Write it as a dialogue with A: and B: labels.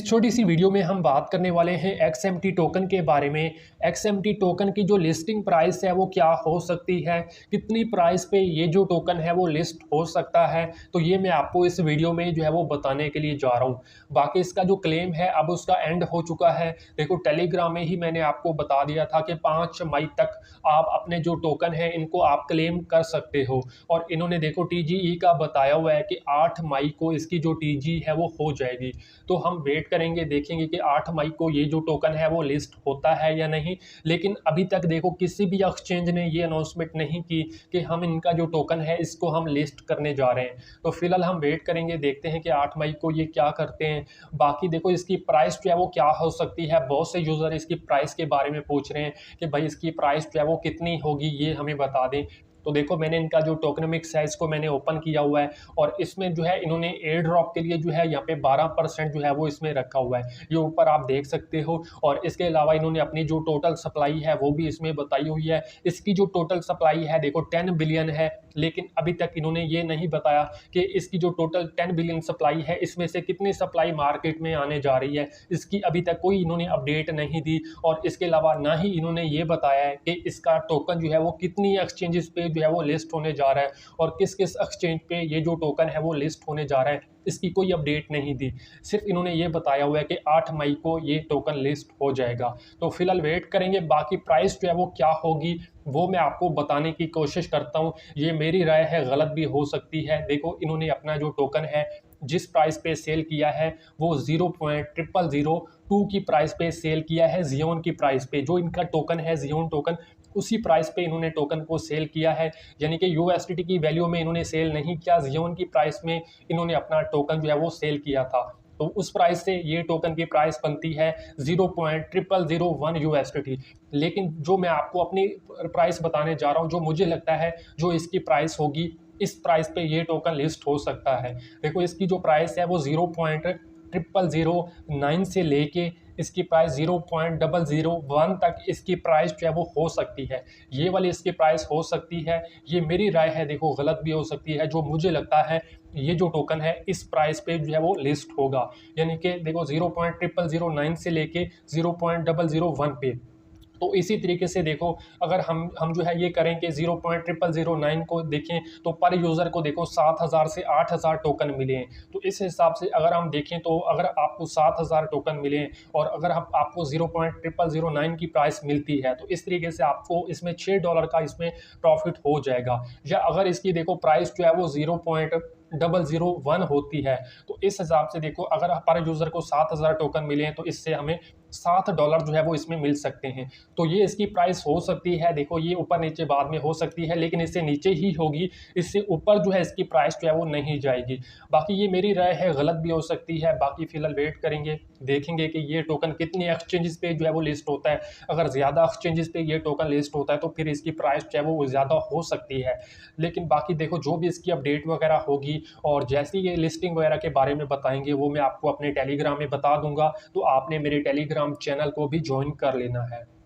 A: इस छोटी सी वीडियो में हम बात करने वाले हैं XMT टोकन के बारे में। XMT टोकन की जो लिस्टिंग प्राइस है वो क्या हो सकती है, कितनी प्राइस पे ये जो टोकन है वो लिस्ट हो सकता है, तो ये मैं आपको इस वीडियो में जो है वो बताने के लिए जा रहा हूँ। बाकी इसका जो क्लेम है अब उसका एंड हो चुका है। देखो टेलीग्राम में ही मैंने आपको बता दिया था कि 5 मई तक आप अपने जो टोकन है इनको आप क्लेम कर सकते हो, और इन्होंने देखो TGE का बताया हुआ है कि 8 मई को इसकी जो TG है वो हो जाएगी। तो हम वेट करेंगे, देखेंगे कि 8 मई को ये जो टोकन है वो लिस्ट होता है या नहीं। लेकिन अभी तक देखो किसी भी एक्सचेंज ने ये अनाउंसमेंट नहीं की कि हम इनका जो टोकन है इसको हम लिस्ट करने जा रहे हैं। तो फिलहाल हम वेट करेंगे, देखते हैं कि 8 मई को ये क्या करते हैं। बाकी देखो इसकी प्राइस जो है वो क्या हो सकती है, बहुत से यूज़र इसकी प्राइस के बारे में पूछ रहे हैं कि भाई इसकी प्राइस जो है वो कितनी होगी, ये हमें बता दें। तो देखो मैंने इनका जो टोकनमिक्स है इसको मैंने ओपन किया हुआ है, और इसमें जो है इन्होंने एयर ड्रॉप के लिए जो है यहाँ पे 12% जो है वो इसमें रखा हुआ है, ये ऊपर आप देख सकते हो। और इसके अलावा इन्होंने अपनी जो टोटल सप्लाई है वो भी इसमें बताई हुई है। इसकी जो टोटल सप्लाई है देखो 10 बिलियन है, लेकिन अभी तक इन्होंने ये नहीं बताया कि इसकी जो टोटल 10 बिलियन सप्लाई है इसमें से कितनी सप्लाई मार्केट में आने जा रही है, इसकी अभी तक कोई इन्होंने अपडेट नहीं दी। और इसके अलावा ना ही इन्होंने ये बताया है कि इसका टोकन जो है वो कितनी एक्सचेंजेस पे जो है वो लिस्ट होने जा रहा है, और किस किस एक्सचेंज पे ये जो टोकन है वो लिस्ट होने जा रहा है, इसकी कोई अपडेट नहीं दी। सिर्फ इन्होंने ये बताया हुआ है कि 8 मई को ये टोकन लिस्ट हो जाएगा। तो फिलहाल वेट करेंगे, बाकी प्राइस जो है वो क्या होगी वो मैं आपको बताने की कोशिश करता हूँ। ये मेरी राय है, गलत भी हो सकती है। देखो इन्होंने अपना जो टोकन है जिस प्राइस पे सेल किया है वो 0.0002 की प्राइस पे सेल किया है, जियोन की प्राइस पे। जो इनका टोकन है जियोन टोकन, उसी प्राइस पे इन्होंने टोकन को सेल किया है, यानी कि USDT की वैल्यू में इन्होंने सेल नहीं किया, जियोन की प्राइस में इन्होंने अपना टोकन जो है वो सेल किया था। तो उस प्राइस से ये टोकन की प्राइस बनती है 0.0001 USDT। लेकिन जो मैं आपको अपनी प्राइस बताने जा रहा हूँ, जो मुझे लगता है जो इसकी प्राइस होगी, इस प्राइस पे ये टोकन लिस्ट हो सकता है। देखो इसकी जो प्राइस है वो 0.0009 से लेके इसकी प्राइस 0.001 तक इसकी प्राइस जो है वो हो सकती है। ये वाली इसकी प्राइस हो सकती है, ये मेरी राय है, देखो गलत भी हो सकती है। जो मुझे लगता है ये जो टोकन है इस प्राइस पे जो है वो लिस्ट होगा, यानी कि देखो 0.0009 से लेके 0.001 पे। तो इसी तरीके से देखो अगर हम जो है ये करें कि 0.0009 को देखें तो पर यूज़र को देखो 7,000 से 8,000 टोकन मिले हैं। तो इस हिसाब से अगर हम देखें तो अगर आपको 7,000 टोकन मिले हैं और अगर आपको 0.0009 की प्राइस मिलती है, तो इस तरीके से आपको इसमें $6 का इसमें प्रॉफिट हो जाएगा। या अगर इसकी देखो प्राइस जो है वो 0.001 होती है, तो इस हिसाब से देखो अगर पर यूज़र को 7,000 टोकन मिले हैं तो इससे हमें $7 जो है वो इसमें मिल सकते हैं। तो ये इसकी प्राइस हो सकती है, देखो ये ऊपर नीचे बाद में हो सकती है, लेकिन इससे नीचे ही होगी, इससे ऊपर जो है इसकी प्राइस जो है वो नहीं जाएगी। बाकी ये मेरी राय है, गलत भी हो सकती है। बाकी फिलहाल वेट करेंगे, देखेंगे कि ये टोकन कितनी एक्सचेंजेस पे जो है वो लिस्ट होता है। अगर ज़्यादा एक्सचेंजेस पे ये टोकन लिस्ट होता है तो फिर इसकी प्राइस जो है वो ज़्यादा हो सकती है। लेकिन बाकी देखो जो भी इसकी अपडेट वगैरह होगी और जैसे ये लिस्टिंग वगैरह के बारे में बताएंगे वो मैं आपको अपने टेलीग्राम में बता दूंगा। तो आपने मेरे टेलीग्राम चैनल को भी ज्वाइन कर लेना है।